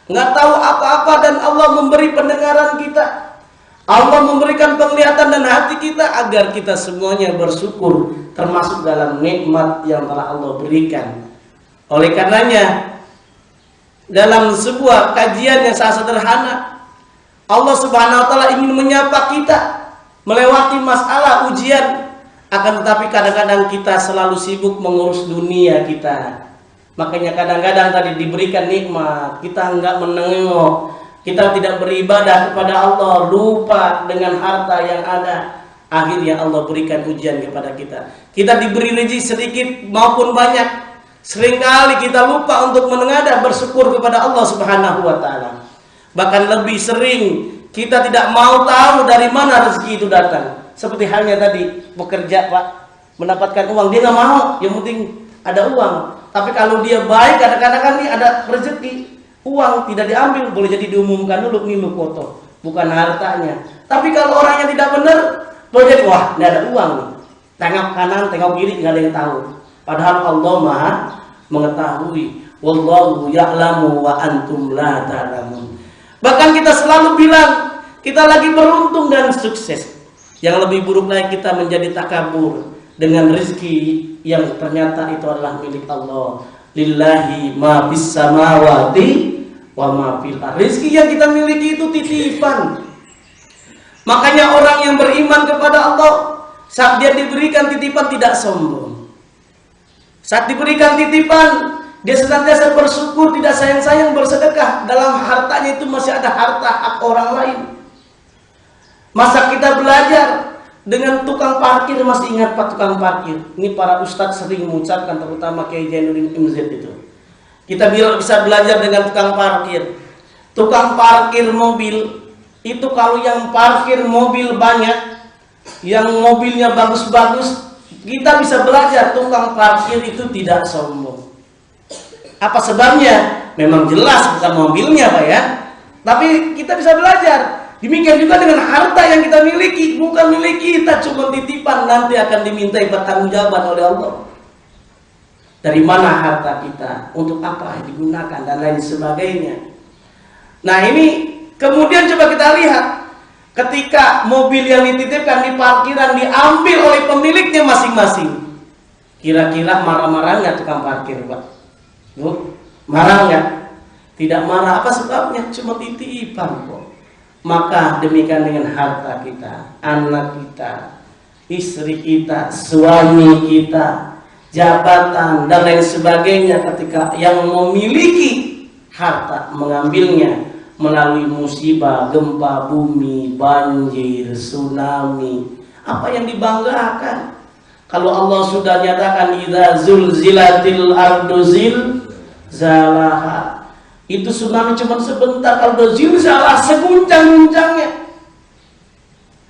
nggak tahu apa-apa, dan Allah memberi pendengaran kita, Allah memberikan penglihatan dan hati kita, agar kita semuanya bersyukur, termasuk dalam nikmat yang telah Allah berikan. Oleh karenanya, dalam sebuah kajian yang sangat sederhana, Allah Subhanahu wa taala ingin menyapa kita melewati masalah ujian. Akan tetapi kadang-kadang kita selalu sibuk mengurus dunia kita. Makanya kadang-kadang tadi diberikan nikmat, kita enggak menengok, kita tidak beribadah kepada Allah, lupa dengan harta yang ada. Akhirnya Allah berikan ujian kepada kita. Kita diberi rezeki sedikit maupun banyak, seringkali kita lupa untuk menengadah bersyukur kepada Allah Subhanahu wa taala. Bahkan lebih sering kita tidak mau tahu dari mana rezeki itu datang. Seperti halnya tadi bekerja, Pak, mendapatkan uang, dia nggak mau, yang penting ada uang. Tapi kalau dia baik, kadang-kadang kan nih ada rezeki, uang tidak diambil, boleh jadi diumumkan dulu, nih lu foto, bukan hartanya. Tapi kalau orangnya tidak benar, boleh jadi wah, nggak ada uang nih. Tengok kanan, tengok kiri, nggak ada yang tahu. Padahal Allah Maha mengetahui. Wallahu ya'lamu wa antum la ta'lamun. Bahkan kita selalu bilang kita lagi beruntung dan sukses. Yang lebih buruk lagi, kita menjadi takabur dengan rezeki yang ternyata itu adalah milik Allah. Lillahi ma bis samawati wa ma fil ardh. Rezeki yang kita miliki itu titipan. Makanya orang yang beriman kepada Allah, saat dia diberikan titipan tidak sombong. Saat diberikan titipan, dia senantiasa bersyukur, tidak sayang-sayang bersedekah. Dalam hartanya itu masih ada harta hak orang lain. Masa kita belajar dengan tukang parkir, masih ingat Pak tukang parkir? Ini para ustadz sering mengucapkan, terutama Kiai Jainuddin MZ itu. Kita bisa belajar dengan tukang parkir. Tukang parkir mobil, itu kalau yang parkir mobil banyak, yang mobilnya bagus-bagus, kita bisa belajar tukang parkir itu tidak sombong. Apa sebabnya? Memang jelas bukan mobilnya, Pak ya. Tapi kita bisa belajar. Demikian juga dengan harta yang kita miliki, bukan milik kita, cuma titipan, nanti akan dimintai pertanggungjawaban oleh Allah. Dari mana harta kita, untuk apa digunakan, dan lain sebagainya. Nah ini kemudian coba kita lihat, ketika mobil yang dititipkan di parkiran diambil oleh pemiliknya masing-masing, kira-kira marah-marah nggak tukang parkir, Pak? Bu, marah nggak? Tidak marah. Apa sebabnya? Cuma titipan kok. Maka demikian dengan harta kita, anak kita, istri kita, suami kita, jabatan, dan lain sebagainya. Ketika yang memiliki harta mengambilnya melalui musibah, gempa bumi, banjir, tsunami, Apa yang dibanggakan? Kalau Allah sudah nyatakan idza zulzilatil ardu zilzalaha, itu tsunami cuma sebentar. Kalau udah zilzalah seguncang-guncangnya.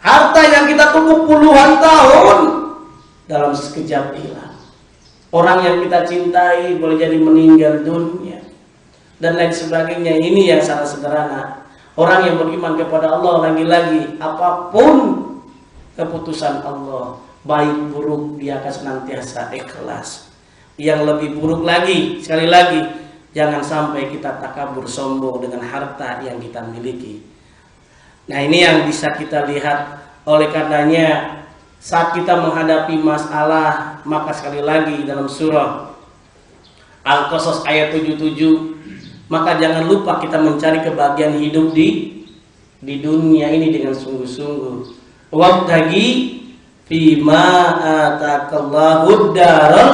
Harta yang kita tunggu puluhan tahun dalam sekejap hilang. Orang yang kita cintai boleh jadi meninggal dunia dan lain sebagainya. Ini yang sangat sederhana. Orang yang beriman kepada Allah, lagi-lagi apapun keputusan Allah, baik buruk, dia akan senantiasa ikhlas. Yang lebih buruk lagi, sekali lagi, jangan sampai kita takabur sombong dengan harta yang kita miliki. Nah, ini yang bisa kita lihat. Oleh karenanya, saat kita menghadapi masalah, maka sekali lagi dalam surah Al-Qasas ayat 77, maka jangan lupa kita mencari kebahagiaan hidup di dunia ini dengan sungguh-sungguh. Wabtagi fima atakallahu daral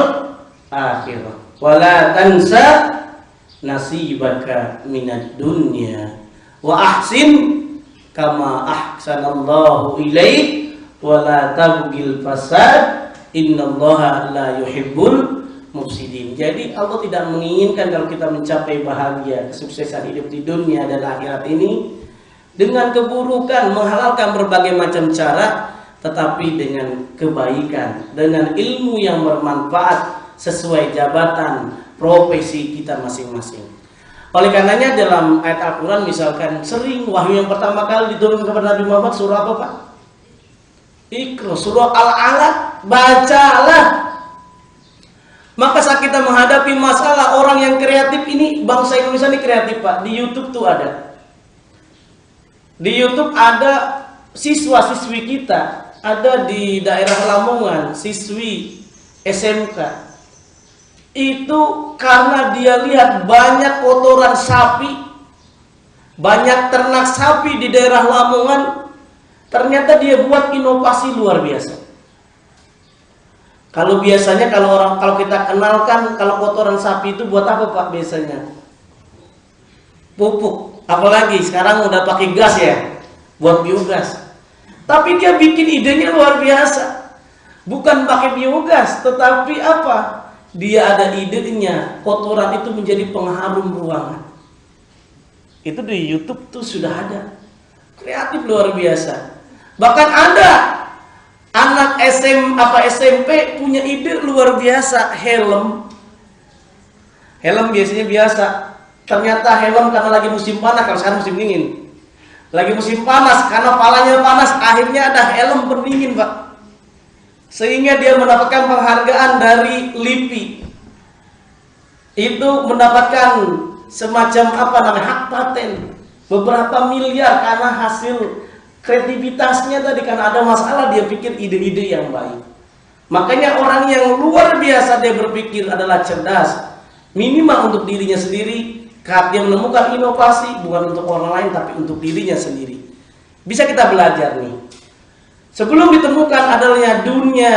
akhirah wala tansa nasibaka minad dunya wa ahsin kama ahsanallahu ilaik wala tabghil fasad innallaha la yuhibbul mufsidin. Jadi Allah tidak menginginkan kalau kita mencapai bahagia, kesuksesan hidup di dunia dan akhirat ini dengan keburukan, menghalalkan berbagai macam cara, tetapi dengan kebaikan, dengan ilmu yang bermanfaat sesuai jabatan, profesi kita masing-masing. Oleh karenanya dalam ayat Al-Quran misalkan sering wahyu yang pertama kali diturunkan kepada Nabi Muhammad surah apa Pak? Iqra, surah Al-Alaq, bacalah. Maka saat kita menghadapi masalah, orang yang kreatif ini, bangsa Indonesia ini kreatif Pak. Di YouTube tuh ada. Di YouTube ada siswa-siswi kita, ada di daerah Lamongan, siswi SMK. Itu karena dia lihat banyak kotoran sapi, banyak ternak sapi di daerah Lamongan, ternyata dia buat inovasi luar biasa. Kalau biasanya kalau kita kenalkan kalau kotoran sapi itu buat apa Pak biasanya? Pupuk. Apalagi sekarang udah pakai gas ya, buat biogas. Tapi dia bikin idenya luar biasa. Bukan pakai biogas, tetapi apa? Dia ada idenya, kotoran itu menjadi pengharum ruangan. Itu di YouTube tuh sudah ada. Kreatif luar biasa. Bahkan ada anak SMP punya ide luar biasa, helm. Helm biasanya biasa. Ternyata helm karena lagi musim panas, kalau sekarang musim dingin. Lagi musim panas karena palanya panas, akhirnya ada helm pendingin, Pak. Sehingga dia mendapatkan penghargaan dari LIPI. Itu mendapatkan semacam hak paten beberapa miliar karena hasil kreativitasnya tadi. Karena ada masalah dia pikir ide-ide yang baik. Makanya orang yang luar biasa dia berpikir adalah cerdas. Minimal untuk dirinya sendiri. Saat dia menemukan inovasi bukan untuk orang lain tapi untuk dirinya sendiri. Bisa kita belajar nih. Sebelum ditemukan adanya dunia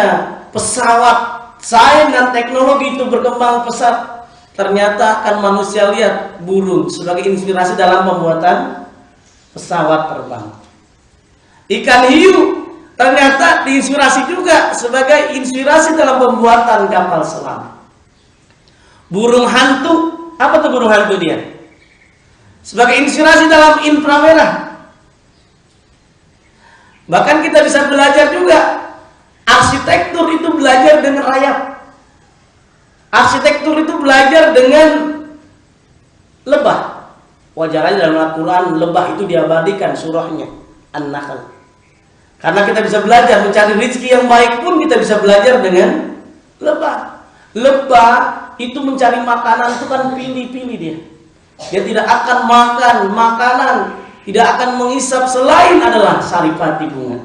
pesawat, sains dan teknologi itu berkembang pesat, ternyata kan manusia lihat burung sebagai inspirasi dalam pembuatan pesawat terbang. Ikan hiu ternyata diinspirasi juga sebagai inspirasi dalam pembuatan kapal selam. Burung hantu, apa tuh burung hantu dia? Sebagai inspirasi dalam inframerah. Bahkan kita bisa belajar juga arsitektur itu belajar dengan rayap. Arsitektur itu belajar dengan lebah. Wajar aja dalam Al-Quran lebah itu diabadikan surahnya An-Nahl. Karena kita bisa belajar mencari rezeki yang baik pun kita bisa belajar dengan lebah. Lebah itu mencari makanan itu kan pilih-pilih dia. Dia tidak akan makan makanan, tidak akan menghisap selain adalah saripati bunga.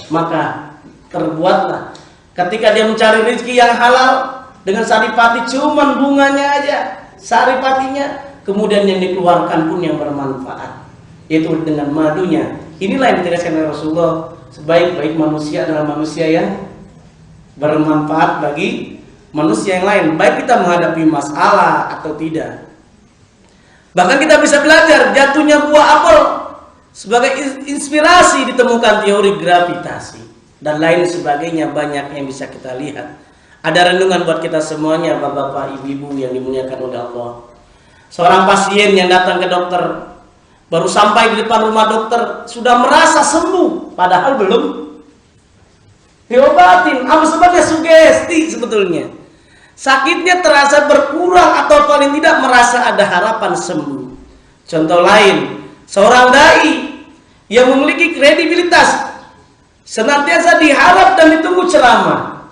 Maka terbuatlah ketika dia mencari rezeki yang halal dengan saripati cuman bunganya aja, saripatinya, kemudian yang dikeluarkan pun yang bermanfaat, yaitu dengan madunya. Inilah yang ditegaskan oleh Rasulullah, sebaik-baik manusia adalah manusia yang bermanfaat bagi manusia yang lain, baik kita menghadapi masalah atau tidak. Bahkan kita bisa belajar jatuhnya buah apel sebagai inspirasi ditemukan teori gravitasi. dan lain sebagainya, banyak yang bisa kita lihat. Ada renungan buat kita semuanya, bapak-bapak, ibu-ibu yang dimuliakan oleh Allah. Seorang pasien yang datang ke dokter, baru sampai di depan rumah dokter sudah merasa sembuh, padahal belum diobatin. Apa sebabnya? Sugesti sebetulnya. Sakitnya terasa berkurang atau paling tidak merasa ada harapan sembuh. Contoh lain, seorang dai yang memiliki kredibilitas, senantiasa diharap dan ditunggu ceramah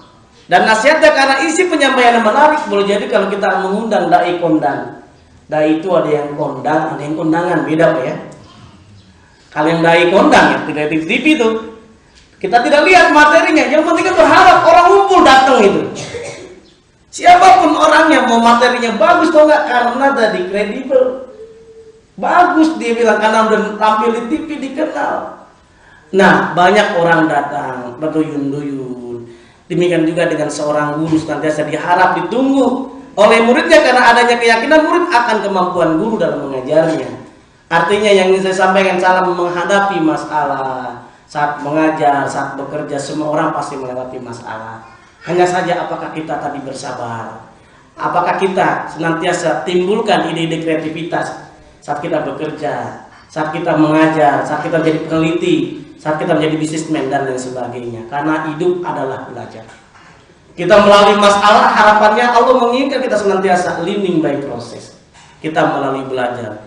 dan nasihatnya karena isi penyampaian yang menarik. Boleh jadi kalau kita mengundang dai kondang, dai itu ada yang kondang, ada yang kondangan, beda Pak ya. Kalau yang dai kondang ya tidak di TV itu, kita tidak lihat materinya, yang penting kan berharap orang ngumpul datang itu. Siapapun orangnya, mau materinya bagus atau enggak, karena tadi kredibel, bagus dia bilang karena udah tampil di TV dikenal. Nah, banyak orang datang berduyun-duyun. Demikian juga dengan seorang guru, senantiasa diharap ditunggu oleh muridnya karena adanya keyakinan murid akan kemampuan guru dalam mengajarnya. Artinya yang ingin saya sampaikan, salam menghadapi masalah saat mengajar, saat bekerja, semua orang pasti melewati masalah. Hanya saja apakah kita tadi bersabar? Apakah kita senantiasa timbulkan ide-ide kreativitas saat kita bekerja, saat kita mengajar, saat kita menjadi peneliti, saat kita menjadi bisnismen dan lain sebagainya. Karena hidup adalah belajar. Kita melalui masalah, harapannya Allah menginginkan kita senantiasa learning by process. Kita melalui belajar.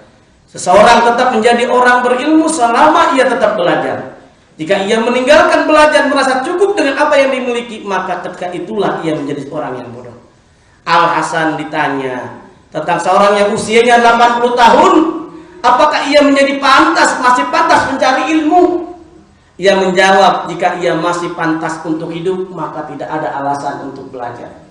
Seseorang tetap menjadi orang berilmu selama ia tetap belajar. Jika ia meninggalkan belajar merasa cukup dengan apa yang dimiliki, maka ketika itulah ia menjadi orang yang bodoh. Al-Hasan ditanya tentang seorang yang usianya 80 tahun, apakah ia menjadi pantas, masih pantas mencari ilmu? Ia menjawab, jika ia masih pantas untuk hidup, maka tidak ada alasan untuk belajar.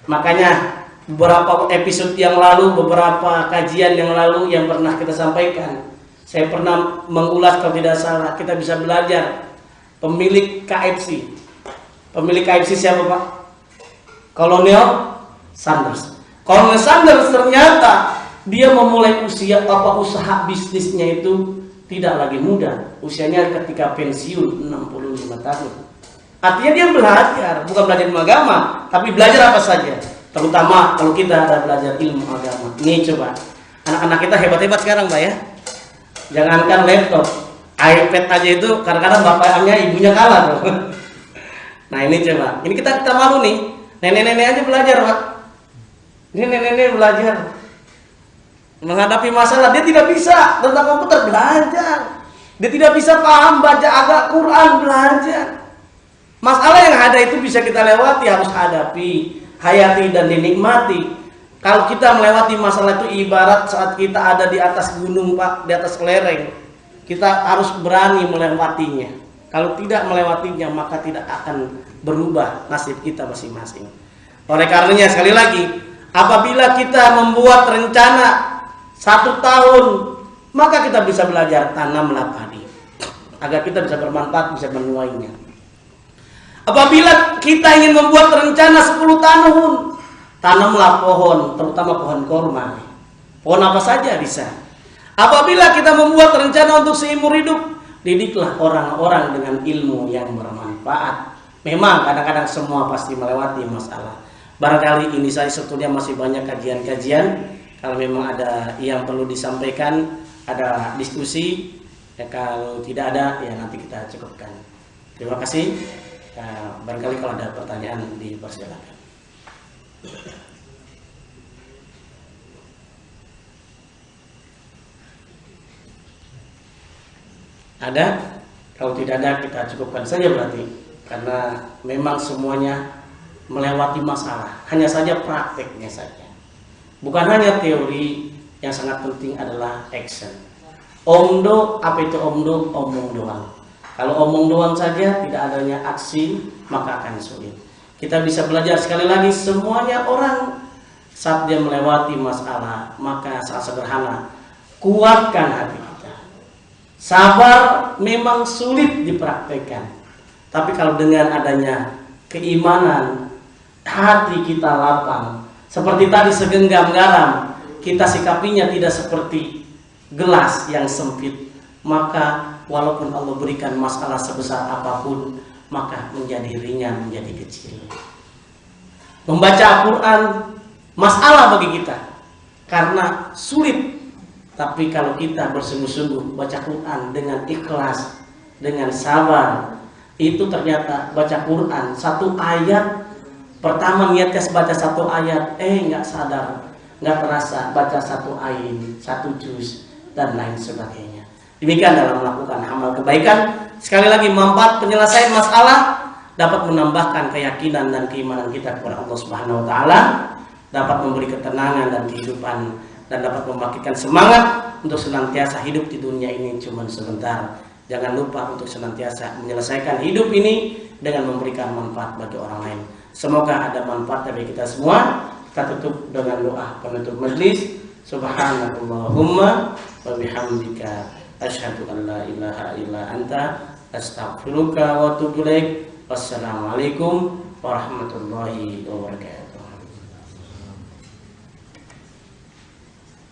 Makanya beberapa episode yang lalu, beberapa kajian yang lalu yang pernah kita sampaikan, saya pernah mengulas, kalau tidak salah, kita bisa belajar pemilik KFC. Pemilik KFC siapa Pak? Colonel Sanders. Colonel Sanders ternyata dia memulai usaha bisnisnya itu tidak lagi muda. Usianya ketika pensiun 65 tahun. Artinya dia belajar, bukan belajar ilmu agama, tapi belajar apa saja. Terutama kalau kita ada belajar ilmu agama. Ini coba, anak-anak kita hebat-hebat sekarang Pak ya. Jangankan laptop, iPad aja itu kadang-kadang bapaknya ibunya kalah tuh. Nah ini coba, ini kita malu nih, nenek-nenek aja belajar Pak. Ini nenek-nenek belajar menghadapi masalah, dia tidak bisa tentang komputer, belajar. Dia tidak bisa paham baca agak Quran, belajar. Masalah yang ada itu bisa kita lewati, harus hadapi, hayati dan dinikmati. Kalau kita melewati masalah itu ibarat saat kita ada di atas gunung Pak, di atas lereng. Kita harus berani melewatinya. Kalau tidak melewatinya, maka tidak akan berubah nasib kita masing-masing. Oleh karenanya sekali lagi, apabila kita membuat rencana 1 tahun, maka kita bisa belajar tanamlah padi, agar kita bisa bermanfaat, bisa menuainya. Apabila kita ingin membuat rencana 10 tahun, tanamlah pohon, terutama pohon korma. Pohon apa saja bisa. Apabila kita membuat rencana untuk seumur hidup, didiklah orang-orang dengan ilmu yang bermanfaat. Memang kadang-kadang semua pasti melewati masalah. Barangkali ini saya sebetulnya masih banyak kajian-kajian. Kalau memang ada yang perlu disampaikan, ada diskusi. Ya, kalau tidak ada, ya nanti kita cukupkan. Terima kasih. Barangkali kalau ada pertanyaan dipersilakan. Ada? Kalau tidak ada, kita cukupkan saja berarti. Karena memang semuanya melewati masalah. Hanya saja prakteknya saja. Bukan hanya teori, yang sangat penting adalah action. Omdo, apa itu omdo? Omong doang. Kalau omong doang saja, tidak adanya aksi, maka akan sulit. Kita bisa belajar sekali lagi, semuanya orang saat dia melewati masalah, maka sangat sederhana, kuatkan hati kita. Sabar memang sulit dipraktekkan, tapi kalau dengan adanya keimanan, hati kita lapang, seperti tadi segenggam garam, kita sikapinya tidak seperti gelas yang sempit, maka walaupun Allah berikan masalah sebesar apapun, maka menjadi ringan, menjadi kecil. Membaca Al-Quran masalah bagi kita karena sulit. Tapi kalau kita bersungguh-sungguh baca Quran dengan ikhlas, dengan sabar, itu ternyata baca Quran satu ayat, pertama niatnya baca satu ayat, nggak sadar, nggak terasa baca satu ayat, satu juz, dan lain sebagainya. Demikian dalam melakukan amal kebaikan. Sekali lagi, manfaat penyelesaian masalah dapat menambahkan keyakinan dan keimanan kita kepada Allah Subhanahu wa taala, dapat memberi ketenangan dan kehidupan, dan dapat membangkitkan semangat untuk senantiasa hidup di dunia ini cuma sebentar. Jangan lupa untuk senantiasa menyelesaikan hidup ini dengan memberikan manfaat bagi orang lain. Semoga ada manfaat bagi kita semua. Kita tutup dengan doa penutup majelis. Subhanallahumma wa bihamdika asyhadu an la ilaha illa anta astaghfiruka wa atubu ilaik. Wassalamualaikum warahmatullahi wabarakatuh.